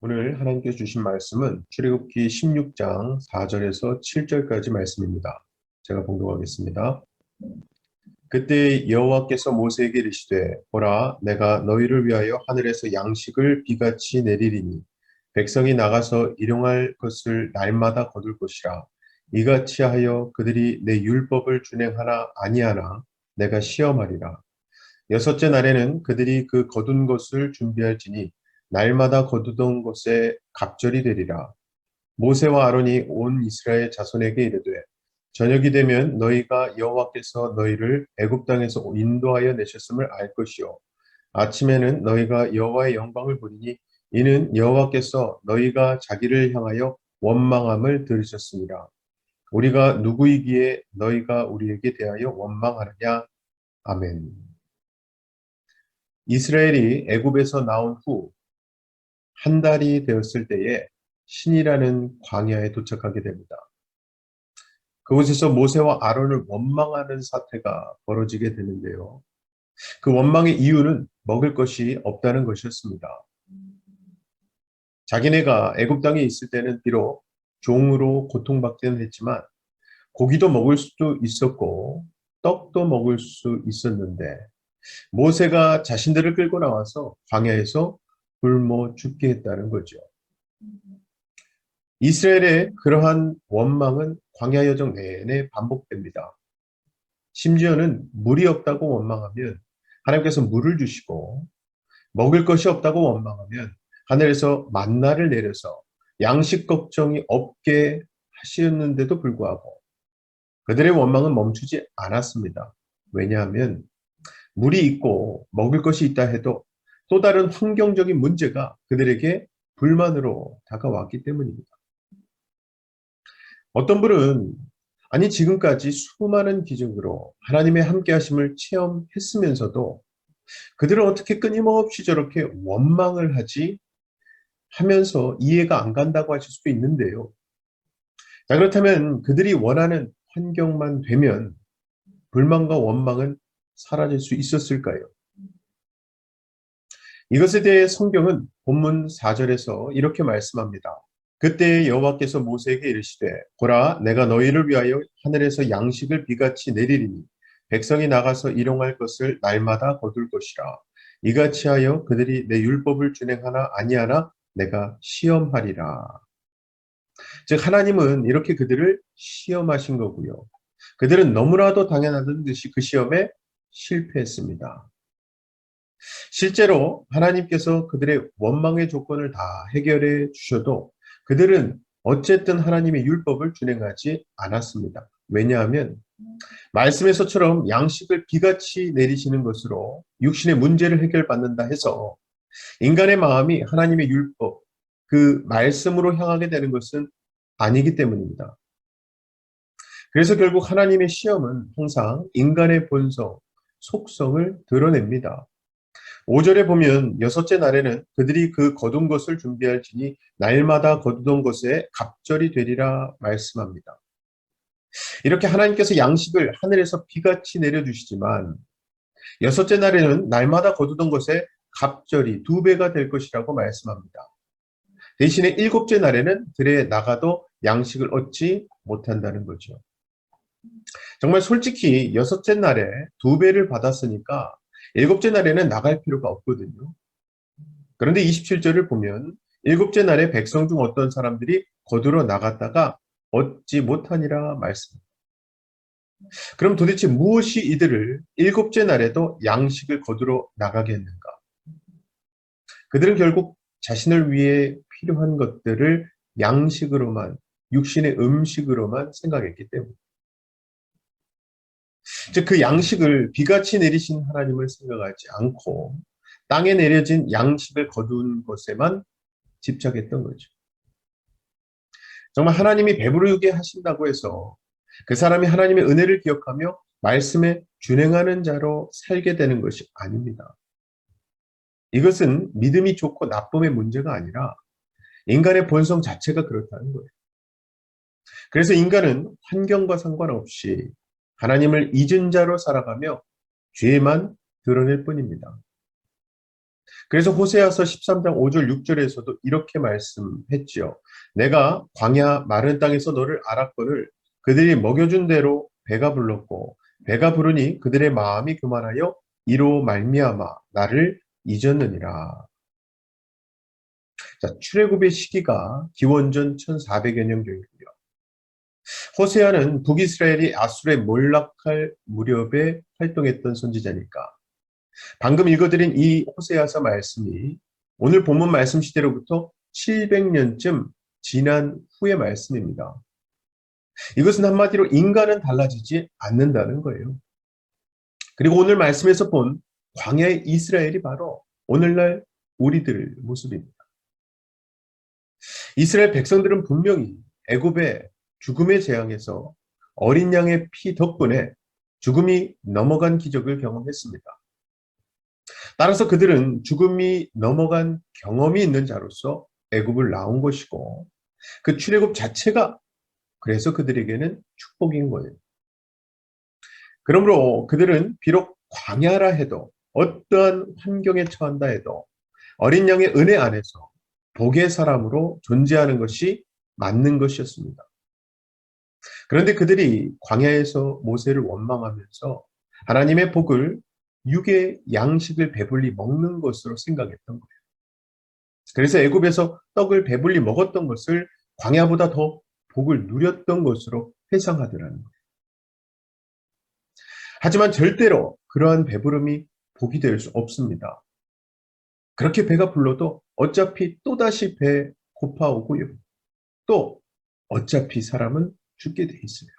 오늘 하나님께서 주신 말씀은 출애굽기 16장 4절에서 7절까지 말씀입니다. 제가 봉독하겠습니다. 그때 여호와께서 모세에게 이르시되 보라 내가 너희를 위하여 하늘에서 양식을 비같이 내리리니 백성이 나가서 일용할 것을 날마다 거둘 것이라. 이같이 하여 그들이 내 율법을 준행하나 아니하나 내가 시험하리라. 여섯째 날에는 그들이 그 거둔 것을 준비할지니 날마다 거두던 것에 갑절이 되리라. 모세와 아론이 온 이스라엘 자손에게 이르되 저녁이 되면 너희가 여호와께서 너희를 애굽 땅에서 인도하여 내셨음을 알 것이요 아침에는 너희가 여호와의 영광을 보리니 이는 여호와께서 너희가 자기를 향하여 원망함을 들으셨습니다. 우리가 누구이기에 너희가 우리에게 대하여 원망하느냐. 아멘. 이스라엘이 애굽에서 나온 후 한 달이 되었을 때에 신이라는 광야에 도착하게 됩니다. 그곳에서 모세와 아론을 원망하는 사태가 벌어지게 되는데요. 그 원망의 이유는 먹을 것이 없다는 것이었습니다. 자기네가 애굽 땅에 있을 때는 비록 종으로 고통받기는 했지만 고기도 먹을 수도 있었고 떡도 먹을 수 있었는데 모세가 자신들을 끌고 나와서 광야에서 굶어 죽게 했다는 거죠. 이스라엘의 그러한 원망은 광야 여정 내내 반복됩니다. 심지어는 물이 없다고 원망하면 하나님께서 물을 주시고 먹을 것이 없다고 원망하면 하늘에서 만나를 내려서 양식 걱정이 없게 하시는데도 불구하고 그들의 원망은 멈추지 않았습니다. 왜냐하면 물이 있고 먹을 것이 있다 해도 또 다른 환경적인 문제가 그들에게 불만으로 다가왔기 때문입니다. 어떤 분은 아니 지금까지 수많은 기적으로 하나님의 함께 하심을 체험했으면서도 그들은 어떻게 끊임없이 저렇게 원망을 하지 하면서 이해가 안 간다고 하실 수도 있는데요. 자, 그렇다면 그들이 원하는 환경만 되면 불만과 원망은 사라질 수 있었을까요? 이것에 대해 성경은 본문 4절에서 이렇게 말씀합니다. 그때 여호와께서 모세에게 이르시되 보라 내가 너희를 위하여 하늘에서 양식을 비같이 내리리니 백성이 나가서 일용할 것을 날마다 거둘 것이라. 이같이 하여 그들이 내 율법을 준행하나 아니하나 내가 시험하리라. 즉 하나님은 이렇게 그들을 시험하신 거고요. 그들은 너무나도 당연하던 듯이 그 시험에 실패했습니다. 실제로 하나님께서 그들의 원망의 조건을 다 해결해 주셔도 그들은 어쨌든 하나님의 율법을 준행하지 않았습니다. 왜냐하면 말씀에서처럼 양식을 비같이 내리시는 것으로 육신의 문제를 해결받는다 해서 인간의 마음이 하나님의 율법, 그 말씀으로 향하게 되는 것은 아니기 때문입니다. 그래서 결국 하나님의 시험은 항상 인간의 본성, 속성을 드러냅니다. 5절에 보면 여섯째 날에는 그들이 그 거둔 것을 준비할지니 날마다 거두던 것에 갑절이 되리라 말씀합니다. 이렇게 하나님께서 양식을 하늘에서 비같이 내려주시지만 여섯째 날에는 날마다 거두던 것에 갑절이 2배가 될 것이라고 말씀합니다. 대신에 일곱째 날에는 들에 나가도 양식을 얻지 못한다는 거죠. 정말 솔직히 여섯째 날에 2배를 받았으니까 일곱째 날에는 나갈 필요가 없거든요. 그런데 27절을 보면 일곱째 날에 백성 중 어떤 사람들이 거두러 나갔다가 얻지 못하니라 말씀. 그럼 도대체 무엇이 이들을 일곱째 날에도 양식을 거두러 나가게 했는가? 그들은 결국 자신을 위해 필요한 것들을 양식으로만, 육신의 음식으로만 생각했기 때문에. 즉, 그 양식을 비같이 내리신 하나님을 생각하지 않고 땅에 내려진 양식을 거둔 것에만 집착했던 거죠. 정말 하나님이 배부르게 하신다고 해서 그 사람이 하나님의 은혜를 기억하며 말씀에 준행하는 자로 살게 되는 것이 아닙니다. 이것은 믿음이 좋고 나쁨의 문제가 아니라 인간의 본성 자체가 그렇다는 거예요. 그래서 인간은 환경과 상관없이 하나님을 잊은 자로 살아가며 죄만 드러낼 뿐입니다. 그래서 호세아서 13장 5절 6절에서도 이렇게 말씀했지요. 내가 광야 마른 땅에서 너를 알았거늘 그들이 먹여준 대로 배가 불렀고 배가 부르니 그들의 마음이 교만하여 이로 말미암아 나를 잊었느니라. 자, 출애굽의 시기가 기원전 1400여 년경이고요. 호세아는 북이스라엘이 아수르에 몰락할 무렵에 활동했던 선지자니까 방금 읽어드린 이 호세아서 말씀이 오늘 본문 말씀 시대로부터 700년쯤 지난 후의 말씀입니다. 이것은 한마디로 인간은 달라지지 않는다는 거예요. 그리고 오늘 말씀에서 본 광야의 이스라엘이 바로 오늘날 우리들 모습입니다. 이스라엘 백성들은 분명히 애굽의 죽음의 재앙에서 어린 양의 피 덕분에 죽음이 넘어간 기적을 경험했습니다. 따라서 그들은 죽음이 넘어간 경험이 있는 자로서 애굽을 나온 것이고 그 출애굽 자체가 그래서 그들에게는 축복인 거예요. 그러므로 그들은 비록 광야라 해도 어떠한 환경에 처한다 해도 어린 양의 은혜 안에서 복의 사람으로 존재하는 것이 맞는 것이었습니다. 그런데 그들이 광야에서 모세를 원망하면서 하나님의 복을 육의 양식을 배불리 먹는 것으로 생각했던 거예요. 그래서 애굽에서 떡을 배불리 먹었던 것을 광야보다 더 복을 누렸던 것으로 회상하더라는 거예요. 하지만 절대로 그러한 배부름이 복이 될 수 없습니다. 그렇게 배가 불러도 어차피 또다시 배 고파오고요. 또 어차피 사람은 죽게 돼 있어요.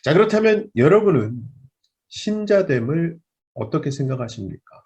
자, 그렇다면 여러분은 신자됨을 어떻게 생각하십니까?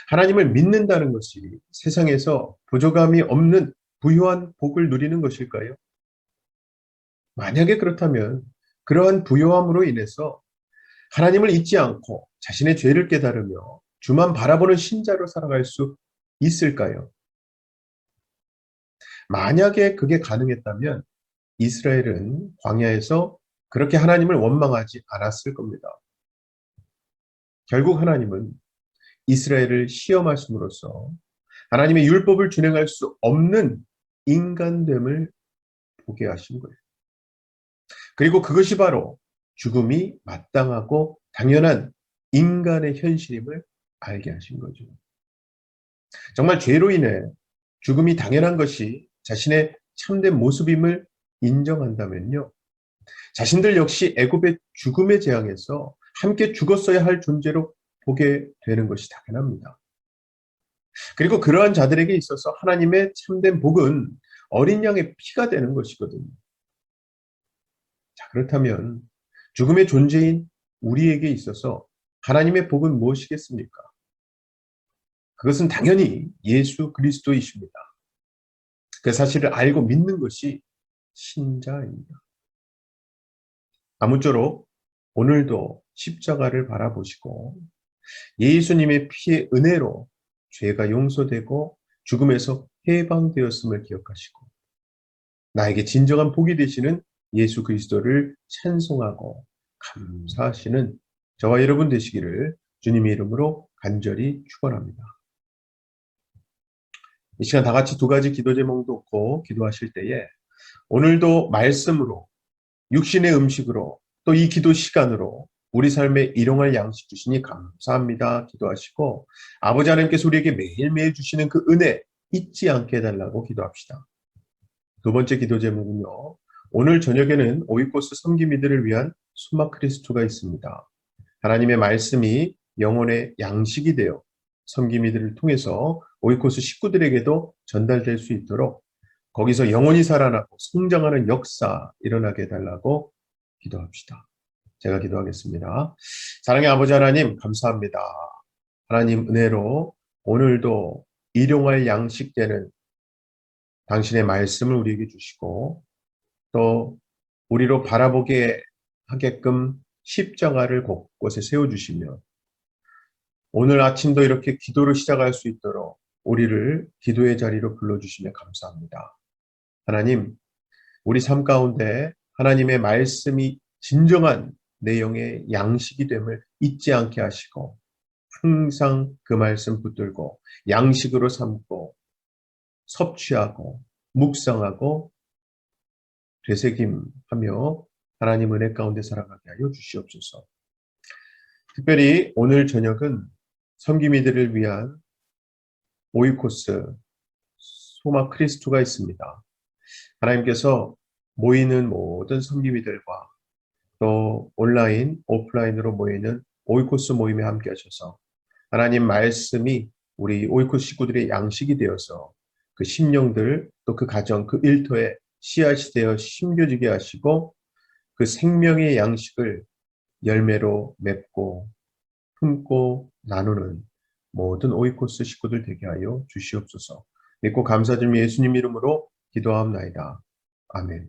하나님을 믿는다는 것이 세상에서 부족함이 없는 부유한 복을 누리는 것일까요? 만약에 그렇다면 그러한 부요함으로 인해서 하나님을 잊지 않고 자신의 죄를 깨달으며 주만 바라보는 신자로 살아갈 수 있을까요? 만약에 그게 가능했다면 이스라엘은 광야에서 그렇게 하나님을 원망하지 않았을 겁니다. 결국 하나님은 이스라엘을 시험하심으로써 하나님의 율법을 준행할 수 없는 인간됨을 보게 하신 거예요. 그리고 그것이 바로 죽음이 마땅하고 당연한 인간의 현실임을 알게 하신 거죠. 정말 죄로 인해 죽음이 당연한 것이 자신의 참된 모습임을 인정한다면요. 자신들 역시 애굽의 죽음의 재앙에서 함께 죽었어야 할 존재로 보게 되는 것이 당연합니다. 그리고 그러한 자들에게 있어서 하나님의 참된 복은 어린 양의 피가 되는 것이거든요. 자, 그렇다면 죽음의 존재인 우리에게 있어서 하나님의 복은 무엇이겠습니까? 그것은 당연히 예수 그리스도이십니다. 그 사실을 알고 믿는 것이 신자입니다. 아무쪼록 오늘도 십자가를 바라보시고 예수님의 피의 은혜로 죄가 용서되고 죽음에서 해방되었음을 기억하시고 나에게 진정한 복이 되시는 예수 그리스도를 찬송하고 감사하시는 저와 여러분 되시기를 주님의 이름으로 간절히 축원합니다. 이 시간 다 같이 두 가지 기도 제목 놓고 기도하실 때에 오늘도 말씀으로 육신의 음식으로 또 이 기도 시간으로 우리 삶에 일용할 양식 주시니 감사합니다. 기도하시고 아버지 하나님께서 우리에게 매일매일 주시는 그 은혜 잊지 않게 해달라고 기도합시다. 두 번째 기도 제목은요. 오늘 저녁에는 오이코스 섬김이들을 위한 수막 크리스토가 있습니다. 하나님의 말씀이 영혼의 양식이 되어 섬김이들을 통해서 오이코스 식구들에게도 전달될 수 있도록 거기서 영혼이 살아나고 성장하는 역사 일어나게 해달라고 기도합시다. 제가 기도하겠습니다. 사랑의 아버지 하나님 감사합니다. 하나님 은혜로 오늘도 일용할 양식 되는 당신의 말씀을 우리에게 주시고 또 우리로 바라보게 하게끔 십자가를 곳곳에 세워주시며 오늘 아침도 이렇게 기도를 시작할 수 있도록 우리를 기도의 자리로 불러주시며 감사합니다. 하나님, 우리 삶 가운데 하나님의 말씀이 진정한 내용의 양식이 됨을 잊지 않게 하시고 항상 그 말씀 붙들고 양식으로 삼고 섭취하고 묵상하고 되새김하며 하나님 은혜 가운데 살아가게 하여 주시옵소서. 특별히 오늘 저녁은 섬김이들을 위한 오이코스 소마 크리스투가 있습니다. 하나님께서 모이는 모든 섬김이들과 또 온라인, 오프라인으로 모이는 오이코스 모임에 함께 하셔서 하나님 말씀이 우리 오이코스 식구들의 양식이 되어서 그 심령들 또 그 가정, 그 일터에 씨앗이 되어 심겨지게 하시고 그 생명의 양식을 열매로 맺고 품고 나누는 모든 오이코스 식구들 되게 하여 주시옵소서. 믿고 감사드리며 예수님 이름으로 기도하옵나이다. 아멘.